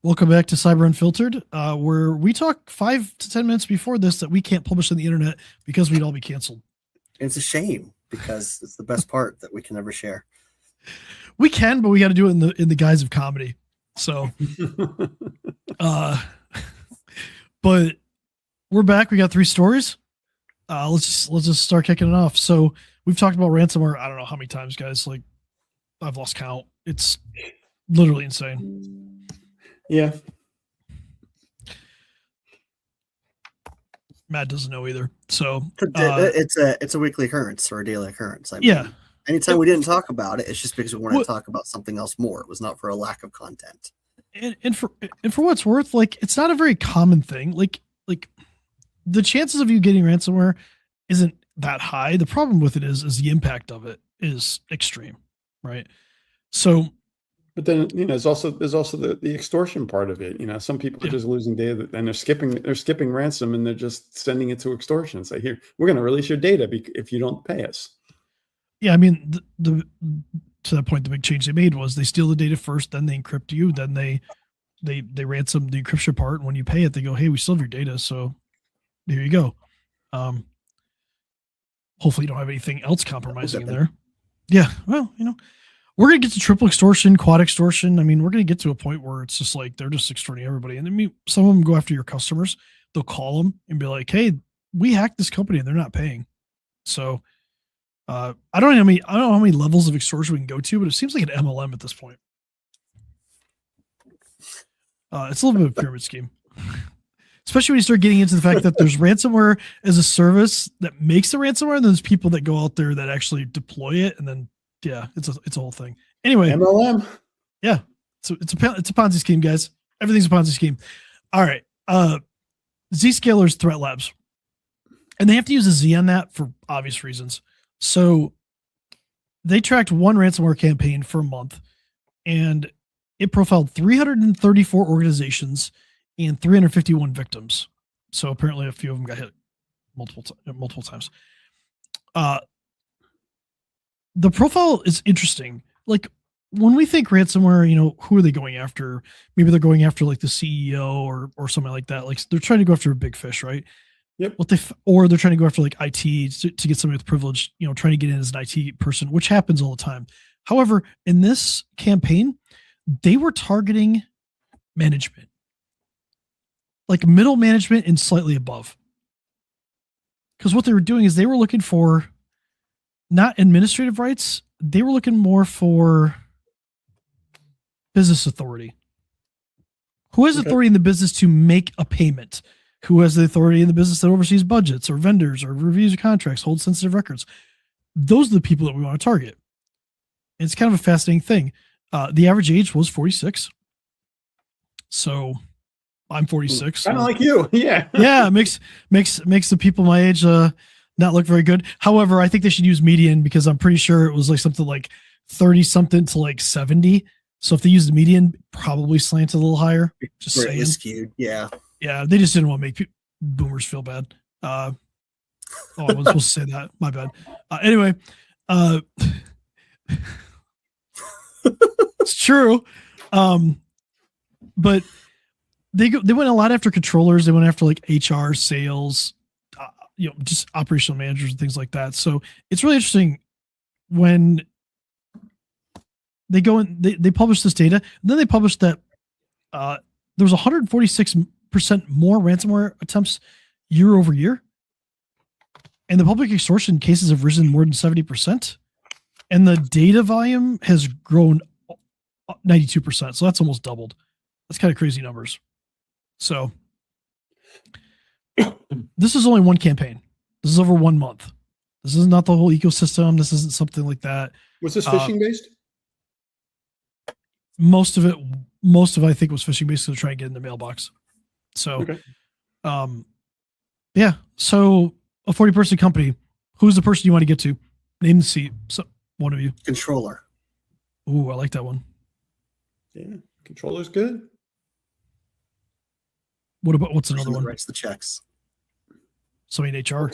Welcome back to Cyber Unfiltered, where we talk 5 to 10 minutes before this that we can't publish on the internet because we'd all be canceled. It's a shame because it's the best part that we can never share. We can, but we got to do it in the guise of comedy. So, but we're back. We got 3 stories. Let's just start kicking it off. So we've talked about ransomware. I don't know how many times, guys. Like, I've lost count. It's literally insane. Yeah. Matt doesn't know either. So it's a weekly occurrence or a daily occurrence. I mean, yeah. Anytime we didn't talk about it, it's just because we wanted to talk about something else more. It was not for a lack of content. And for what it's worth, like, it's not a very common thing. Like the chances of you getting ransomware isn't that high. The problem with it is the impact of it is extreme, right? So, but then, there's also the extortion part of it. Some people are just losing data and they're skipping ransom and they're just sending it to extortion. Say, here, we're going to release your data if you don't pay us. Yeah, I mean, the to that point, the big change they made was they steal the data first, then they encrypt you, then they ransom the encryption part. And when you pay it, they go, hey, we still have your data, so there you go. Hopefully you don't have anything else compromising in there. Yeah, well, we're going to get to triple extortion, quad extortion. I mean, we're going to get to a point where it's just like they're just extorting everybody. And then some of them go after your customers. They'll call them and be like, hey, we hacked this company and they're not paying. So I don't know how many levels of extortion we can go to, but it seems like an MLM at this point. It's a little bit of a pyramid scheme. Especially when you start getting into the fact that there's ransomware as a service that makes the ransomware, and there's people that go out there that actually deploy it, and then it's a whole thing. Anyway, MLM. Yeah, so it's a Ponzi scheme, guys. Everything's a Ponzi scheme. All right, Zscaler's Threat Labs, and they have to use a Z on that for obvious reasons. So they tracked one ransomware campaign for a month, and it profiled 334 organizations and 351 victims. So apparently a few of them got hit multiple times. The profile is interesting. Like, when we think ransomware, who are they going after? Maybe they're going after like the CEO or something like that. Like, they're trying to go after a big fish, right? Yep. Or they're trying to go after like IT to get somebody with privilege, trying to get in as an IT person, which happens all the time. However, in this campaign, they were targeting management, like middle management and slightly above. Because what they were doing is they were looking for not administrative rights. They were looking more for business authority. Who has authority in the business to make a payment? Who has the authority in the business that oversees budgets or vendors or reviews of contracts, holds sensitive records? Those are the people that we want to target. And it's kind of a fascinating thing. The average age was 46. So I'm 46. Kind of like you. Yeah. Yeah. Makes the people my age not look very good. However, I think they should use median because I'm pretty sure it was like something like 30 something to like 70. So if they use the median, probably slanted a little higher. Just saying. Skewed. Yeah. Yeah, they just didn't want to make boomers feel bad. I wasn't supposed to say that. My bad. Anyway, it's true. But they went a lot after controllers. They went after like HR, sales, just operational managers and things like that. So it's really interesting when they go and they publish this data. And then they published that there was 146% more ransomware attempts year over year. And the public extortion cases have risen more than 70%. And the data volume has grown 92%. So that's almost doubled. That's kind of crazy numbers. So this is only one campaign. This is over 1 month. This is not the whole ecosystem. This isn't something like that. Was this phishing based? Most of it, I think, was phishing based to try and get in the mailbox. So, yeah. So a 40-person company, who's the person you want to get to? Name the seat. So one of you. Controller. Ooh, I like that one. Yeah. Controller's good. What's another one? Writes the checks. Somebody in HR.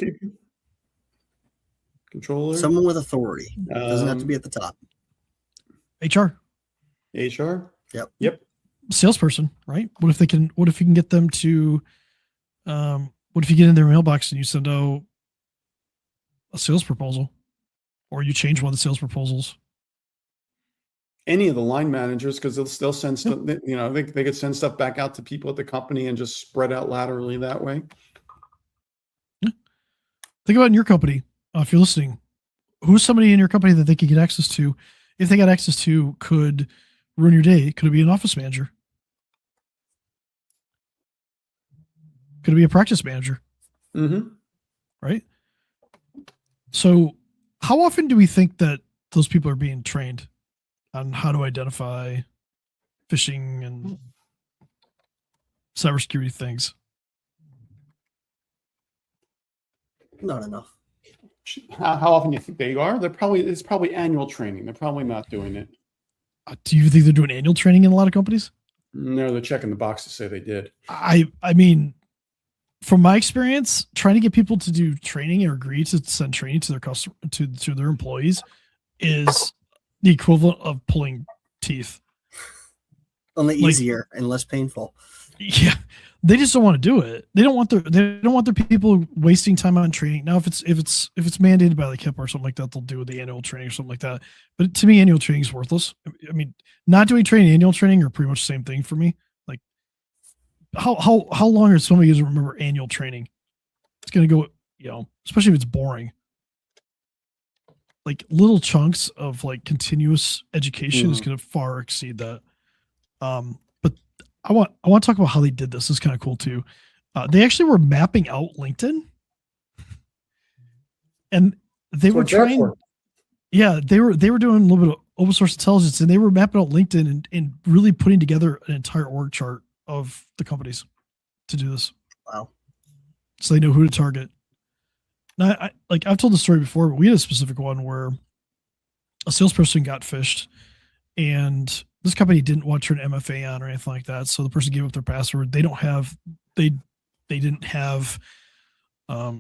Controller. Someone with authority. Doesn't have to be at the top. HR. HR. Yep. salesperson, right? What if you can get them to, what if you get in their mailbox and you send out a sales proposal, or you change one of the sales proposals? Any of the line managers, because they'll send stuff, they could send stuff back out to people at the company and just spread out laterally that way. Think about in your company, if you're listening, who's somebody in your company that they could get access to? If they got access to, could ruin your day. Could it be an office manager? Could it be a practice manager? Mm-hmm. Right? So how often do we think that those people are being trained on how to identify phishing and cybersecurity things? Not enough. How often do you think they are? It's probably annual training. They're probably not doing it. Do you think they're doing annual training in a lot of companies? No, they're checking the box to say they did. I mean, from my experience, trying to get people to do training or agree to send training to their customer to their employees is the equivalent of pulling teeth. Only easier and less painful. Yeah, they just don't want to do it. They don't want their people wasting time on training. Now, if it's mandated by like HIPAA or something like that, they'll do the annual training or something like that. But to me, annual training is worthless. I mean, not doing training, annual training are pretty much the same thing for me. Like, how long is somebody going to remember annual training? It's going to go, especially if it's boring. Like little chunks of like continuous education is going to far exceed that. But I want to talk about how they did this. This is kind of cool too. They actually were mapping out LinkedIn, and they were trying. Yeah, they were doing a little bit of open source intelligence, and they were mapping out LinkedIn and really putting together an entire org chart of the companies to do this. Wow! So they know who to target. Now, I've told the story before, but we had a specific one where a salesperson got phished, and this company didn't want to turn MFA on or anything like that. So the person gave up their password. They didn't have a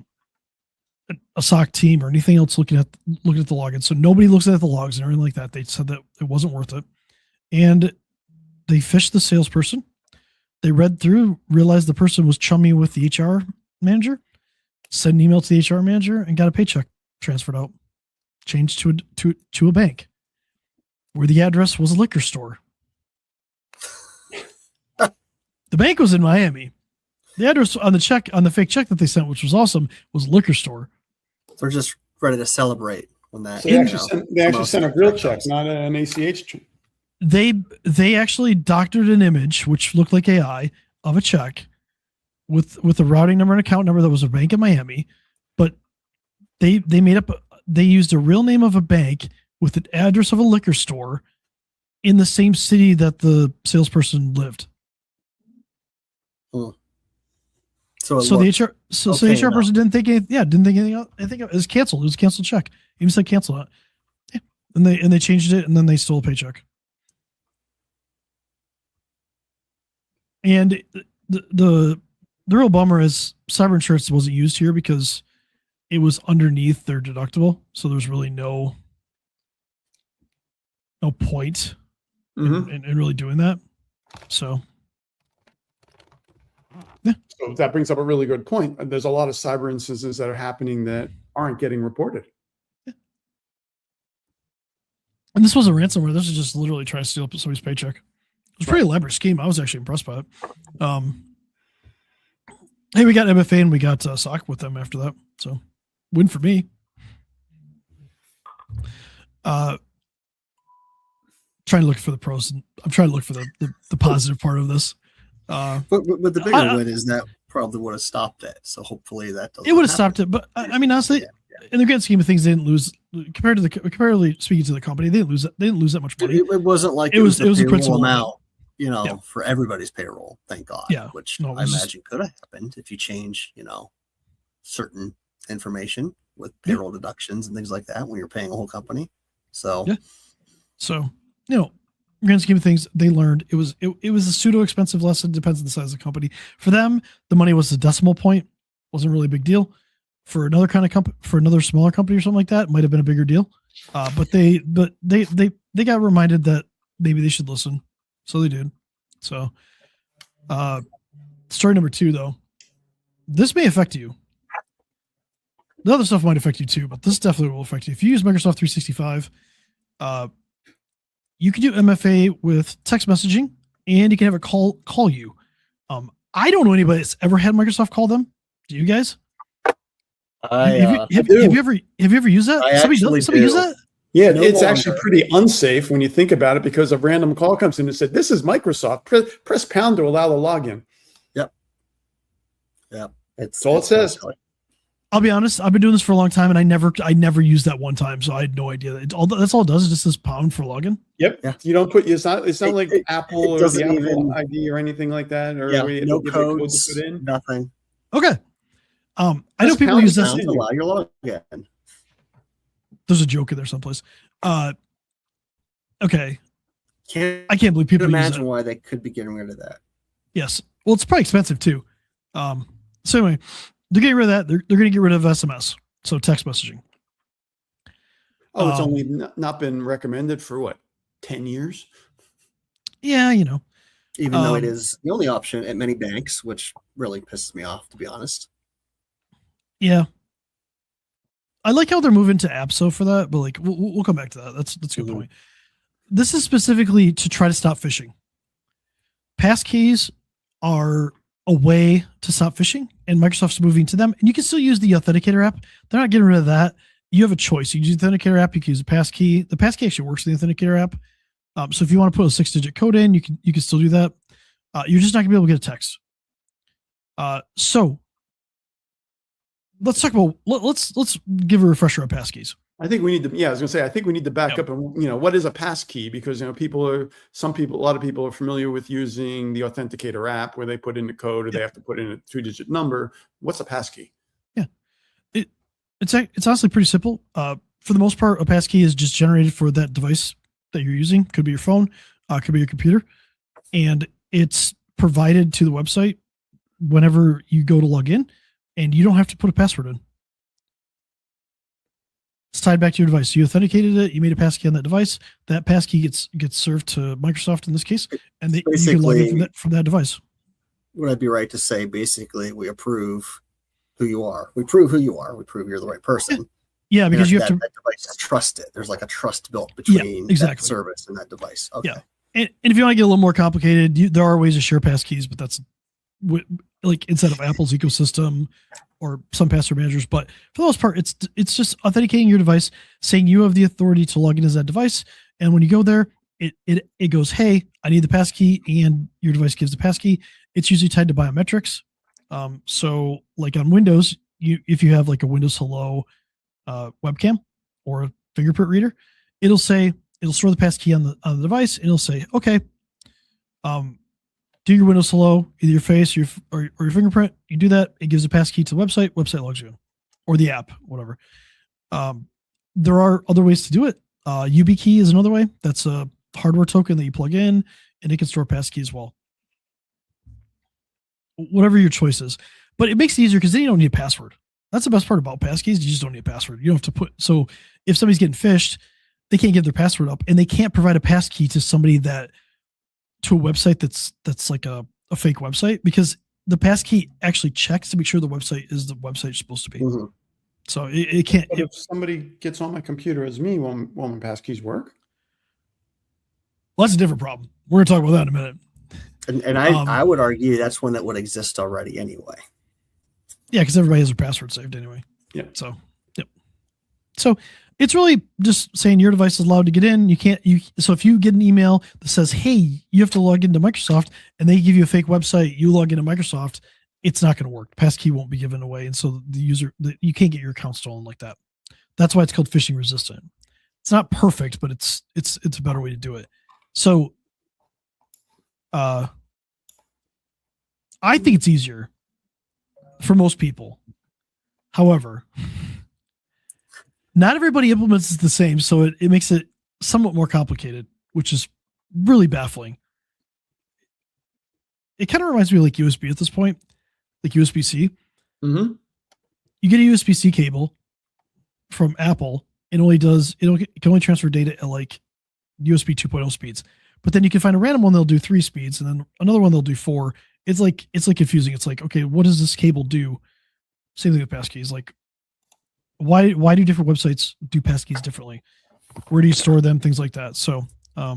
SOC team or anything else looking at the login. So nobody looks at the logs and everything like that. They said that it wasn't worth it. And they phished the salesperson. They read through, realized the person was chummy with the HR manager, sent an email to the HR manager, and got a paycheck transferred out, changed to a bank, where the address was a liquor store. The bank was in Miami. The address on the fake check that they sent, which was awesome, was liquor store. They're just ready to celebrate when that. So they actually sent a real check, not an ACH check. They actually doctored an image, which looked like AI, of a check with a routing number and account number that was a bank in Miami, but they used a real name of a bank with an address of a liquor store in the same city that the salesperson lived. So the HR person didn't think anything. Yeah, didn't think anything else. I think it was canceled. It was a canceled check. Even said cancel it. Yeah, and they changed it, and then they stole a paycheck. And the real bummer is cyber insurance wasn't used here because it was underneath their deductible, so there's really no point in really doing that. So. Yeah. So that brings up a really good point. There's a lot of cyber instances that are happening that aren't getting reported. Yeah. And this wasn't ransomware. This was just literally trying to steal somebody's paycheck. It was a pretty elaborate scheme. I was actually impressed by it. Hey, we got MFA and we got SOC with them after that. So win for me. Trying to look for the pros. I'm trying to look for the positive part of this. But the bigger win is that probably would have stopped it. So hopefully that doesn't. It would have stopped it, but I mean, honestly, in the grand scheme of things, they didn't lose comparatively speaking to the company. They didn't lose that much money. It wasn't like it was a principal amount, for everybody's payroll. Thank God. Yeah. Which I imagine could have happened if you change, certain information with payroll deductions and things like that when you're paying a whole company. So. Yeah. So grand scheme of things, they learned it was a pseudo expensive lesson. Depends on the size of the company. For them, the money was a decimal point. Wasn't really a big deal. For another kind of company, for another smaller company or something like that, might have been a bigger deal. But they got reminded that maybe they should listen, so they did. So, story number 2, though, this may affect you. The other stuff might affect you too, but this definitely will affect you. If you use Microsoft 365, you can do MFA with text messaging, and you can have it call you. I don't know anybody that's ever had Microsoft call them. Do you guys? Have you ever used that? Somebody use that? Yeah, No it's longer. actually pretty unsafe when you think about it, because a random call comes in and said, "This is Microsoft. Press pound to allow the login." Yep. That's all it says. I'll be honest. I've been doing this for a long time, and I never used that one time, so I had no idea. That's all it does is just this pound for login. Yep. Yeah. You don't put. It's not like Apple or the doesn't Apple even- ID or anything like that, or Yeah, where you no give it a code codes, to put in. nothing. Okay. I know Just people pound use this. pound. Allow your login. There's a joke in there someplace. Okay. Can't I can't believe people use imagine it. why they could be getting rid of that. Yes. Well, it's probably expensive too. So anyway, they're getting rid of that. They're going to get rid of SMS, so text messaging. Oh, it's only not been recommended for what, 10 years? Yeah, you know. Even though it is the only option at many banks, which really pisses me off, to be honest. Yeah. I like how they're moving to AppSo for that, but like we'll come back to that. That's a good Mhm. point. This is specifically to try to stop phishing. Passkeys are a way to stop phishing, and Microsoft's moving to them. And you can still use the Authenticator app. They're not getting rid of that. You have a choice. You can use the Authenticator app. You can use the Passkey. The Passkey actually works in the Authenticator app. So if you want to put a 6-digit code in, you can still do that. You're just not gonna be able to get a text. So let's talk about let's give a refresher on passkeys. I think we need to. Yeah, I was gonna say. I think we need to back up and what is a passkey, because a lot of people are familiar with using the Authenticator app where they put in the code or they have to put in a 2-digit number. What's a passkey? Yeah, it's honestly pretty simple. For the most part, a passkey is just generated for that device that you're using. Could be your phone, could be your computer, and it's provided to the website whenever you go to log in, and you don't have to put a password in. It's tied back to your device. You authenticated it. You made a passkey on that device. That passkey gets served to Microsoft in this case, and you can log in from that device. Would I be right to say basically we approve who you are? We prove who you are. We prove you're the right person. Yeah, because you have to. That device is trusted. There's like a trust built between that service and that device. Okay. Yeah, and if you want to get a little more complicated, there are ways to share passkeys, but that's like inside of Apple's ecosystem or some password managers. But for the most part, it's just authenticating your device, saying you have the authority to log in as that device. And when you go there, it goes, hey, I need the passkey, and your device gives the passkey. It's usually tied to biometrics. So like on Windows, if you have like a Windows Hello webcam or a fingerprint reader, it'll store the passkey on the device, and it'll say, okay, do your Windows Hello, either your face or your fingerprint. You do that, it gives a passkey to the website logs you in, or the app, whatever. There are other ways to do it. YubiKey is another way. That's a hardware token that you plug in, and it can store passkey as well. Whatever your choice is. But it makes it easier because then you don't need a password. That's the best part about passkeys. You just don't need a password. You don't have to so if somebody's getting phished, they can't give their password up, and they can't provide a passkey to somebody to a website that's like a fake website, because the passkey actually checks to make sure the website is the website it's supposed to be. Mm-hmm. So it can't. But if somebody gets on my computer as me, will my passkeys work? Well, that's a different problem. We're going to talk about that in a minute. And I would argue that's one that would exist already anyway. Yeah, because everybody has their password saved anyway. Yeah. So, yep. So it's really just saying your device is allowed to get in. So if you get an email that says, hey, you have to log into Microsoft, and they give you a fake website, you log into Microsoft, it's not going to work. Passkey won't be given away. And so you can't get your account stolen like that. That's why it's called phishing resistant. It's not perfect, but it's a better way to do it. So, I think it's easier for most people. However, not everybody implements it the same, so it makes it somewhat more complicated, which is really baffling. It kind of reminds me of like USB at this point, like USB-C. Mm-hmm. You get a USB-C cable from Apple, it can only transfer data at like USB 2.0 speeds. But then you can find a random one that'll do 3 speeds, and then another one they'll do 4. It's like confusing. It's like, okay, what does this cable do? Same thing with passkeys. Like, why do different websites do passkeys differently? Where do you store them? Things like that. So I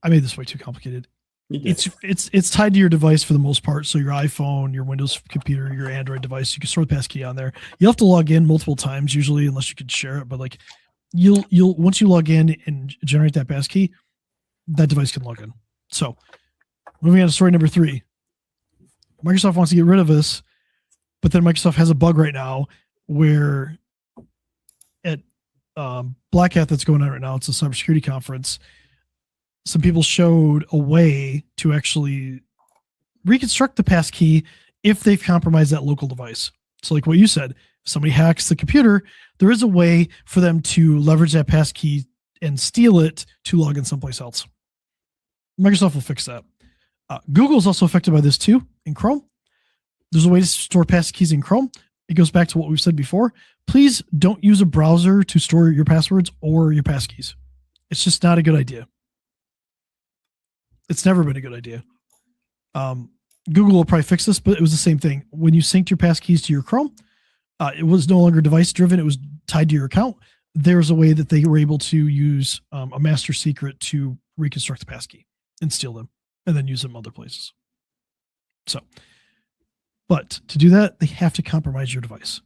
made this way too complicated. It's tied to your device for the most part. So your iPhone, your Windows computer, your Android device, you can store the passkey on there. You'll have to log in multiple times usually, unless you can share it. But like you'll once you log in and generate that passkey, that device can log in. So moving on to story number 3. Microsoft wants to get rid of this, but then Microsoft has a bug right now where at Black Hat that's going on right now, it's a cybersecurity conference. Some people showed a way to actually reconstruct the passkey if they've compromised that local device. So like what you said, if somebody hacks the computer, there is a way for them to leverage that passkey and steal it to log in someplace else. Microsoft will fix that. Google is also affected by this too in Chrome. There's a way to store passkeys in Chrome. It goes back to what we've said before. Please don't use a browser to store your passwords or your passkeys. It's just not a good idea. It's never been a good idea. Google will probably fix this, but it was the same thing. When you synced your passkeys to your Chrome, it was no longer device driven. It was tied to your account. There's a way that they were able to use a master secret to reconstruct the passkey and steal them and then use them other places. So, but to do that, they have to compromise your device.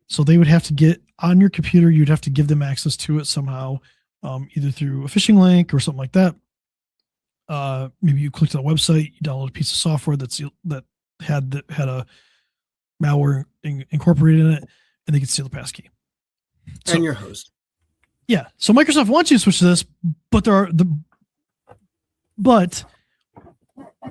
So they would have to get on your computer. You'd have to give them access to it somehow, either through a phishing link or something like that. Maybe you clicked on a website, you download a piece of software that had a malware incorporated in it, and they could steal the passkey. So, and your host. Yeah. So Microsoft wants you to switch to this, but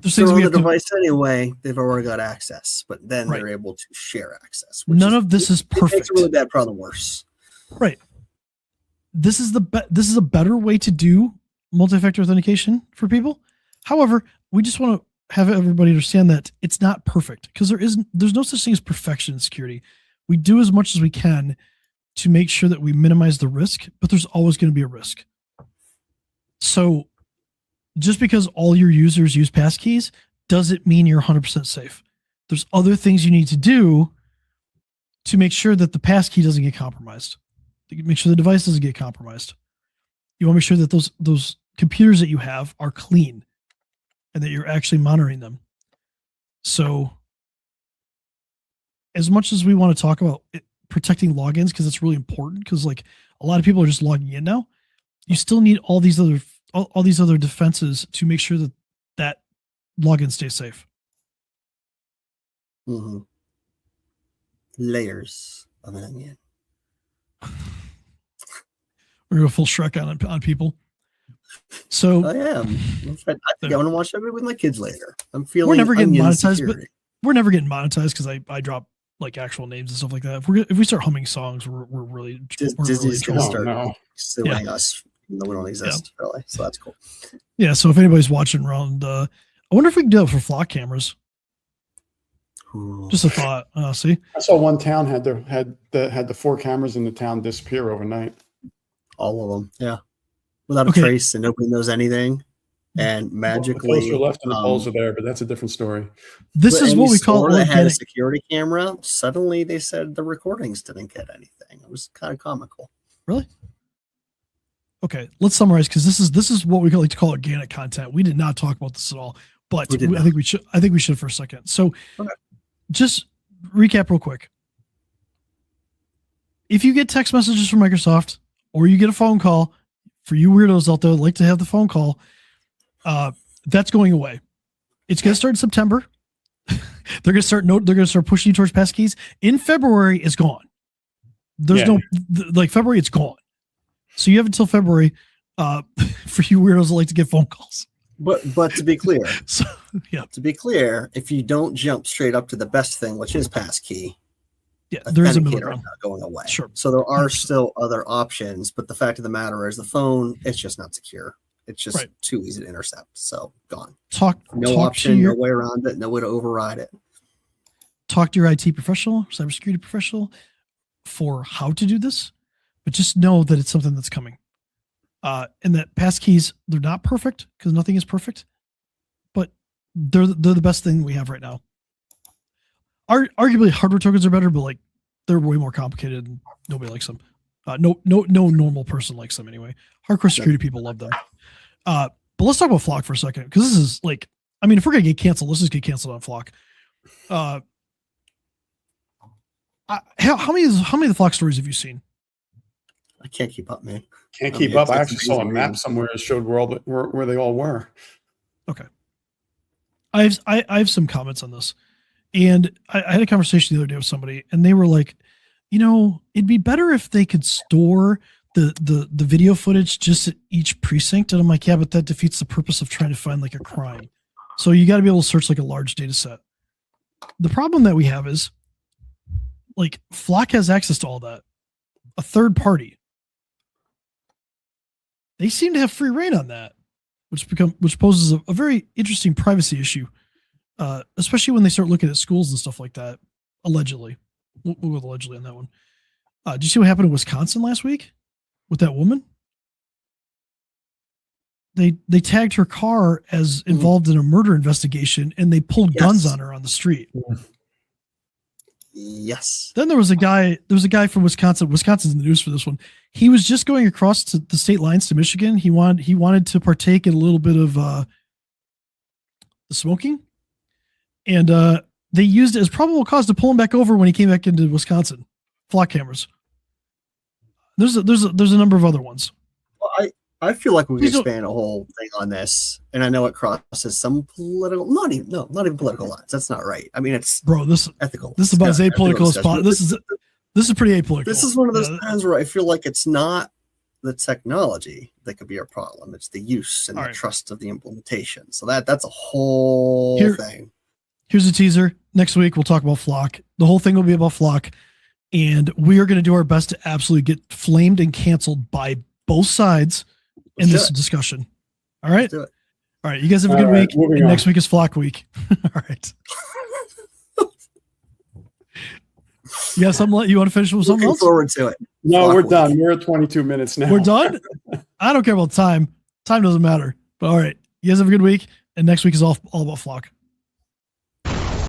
there's things on we the have to, device anyway. They've already got access, but then Right. they're able to share access. None of this is It perfect. makes a really bad problem worse. Right. This is this is a better way to do multi-factor authentication for people. However, we just want to have everybody understand that it's not perfect because there's no such thing as perfection in security. We do as much as we can to make sure that we minimize the risk, but there's always going to be a risk. So just because all your users use passkeys doesn't mean you're 100% safe. There's other things you need to do to make sure that the passkey doesn't get compromised. Make sure the device doesn't get compromised. You want to make sure that those computers that you have are clean and that you're actually monitoring them. So as much as we want to talk about protecting logins, because it's really important, because like a lot of people are just logging in now, you still need all these other defenses to make sure that login stays safe. Mm-hmm. Layers of an onion. We're going full Shrek on people. So I am. I think I want to watch that movie with my kids later. I'm feeling we're never getting onion monetized, security. but we're never getting monetized because I drop like actual names and stuff like that. If we start humming songs, we're really Disney's going to Oh, start no. suing us, even though we don't exist, really. So that's cool. Yeah. So if anybody's watching around, I wonder if we can do that for flock cameras. Ooh. Just a thought. See, I saw one town had the 4 cameras in the town disappear overnight. All of them, yeah, without a Okay. trace, and nobody knows anything. And The magically, poles are left and the poles are there, but that's a different story. this is any what we call store that had a organic. security camera. Suddenly, they said the recordings didn't get anything. It was kind of comical. Really? Okay, let's summarize because this is what we like to call organic content. We did not talk about this at all, but We did I not. think we should. I think we should for a second. So, Okay. just recap real quick. If you get text messages from Microsoft or you get a phone call, for you weirdos out there that like to have the phone call, that's going away. It's going to start in September. They're going to start pushing you towards passkeys. In February, it's gone. There's like February, it's gone. So you have until February for you weirdos that like to get phone calls. But to be clear, So yeah, if you don't jump straight up to the best thing, which is passkey, yeah, there is a middle authenticator is ground. not going away. Sure. So there are 100%. still other options, but the fact of the matter is the phone, it's just not secure. It's just Right. too easy to intercept. So gone. Talk No to option, your no way around it, no way to override it. talk to your IT professional, cybersecurity professional, for how to do this. But just know that it's something that's coming. And that passkeys, they're not perfect because nothing is perfect, but they're the best thing we have right now. Arguably, hardware tokens are better, but like they're way more complicated and nobody likes them. No normal person likes them anyway. Hardcore security people love them. But let's talk about Flock for a second, because this is like, I mean, if we're gonna get canceled, let's just get canceled on Flock. How many of the Flock stories have you seen? I can't keep up, man. Can't keep up. I actually saw a map somewhere that showed where they all were. Okay. I have some comments on this, and I had a conversation the other day with somebody, and they were like, you know, it'd be better if they could store the video footage just at each precinct. And I'm like, yeah, but that defeats the purpose of trying to find like a crime. So you got to be able to search like a large data set. The problem that we have is like Flock has access to all that. A third party, they seem to have free reign on that, which poses a very interesting privacy issue, especially when they start looking at schools and stuff like that. Allegedly, we'll go with allegedly on that one. Did you see what happened in Wisconsin last week with that woman? They tagged her car as involved in a murder investigation, and they pulled guns on her on the street. Yes. Then there was a guy from Wisconsin. Wisconsin's in the news for this one. He was just going across to the state lines to Michigan. He wanted to partake in a little bit of the smoking, and they used it as probable cause to pull him back over when he came back into Wisconsin. Flock cameras. There's a number of other ones. Well, I feel like we can expand a whole thing on this, and I know it crosses some political, not even political lines. That's not right. I mean, it's ethical. This is about as apolitical as possible. This is pretty apolitical. This is one of those times where I feel like it's not the technology that could be our problem. It's the use and the trust of the implementation. So that's a whole thing. Here's a teaser. Next week we'll talk about Flock. The whole thing will be about Flock, and we are going to do our best to absolutely get flamed and canceled by both sides in this discussion. All right. All right. You guys have a good week. And next week is Flock week. All right. You got something? You want to finish with something else? Looking forward to it. No, Flock we're week. done. We're at 22 minutes now. We're done? I don't care about time. Time doesn't matter. But all right. You guys have a good week. And next week is all about Flock.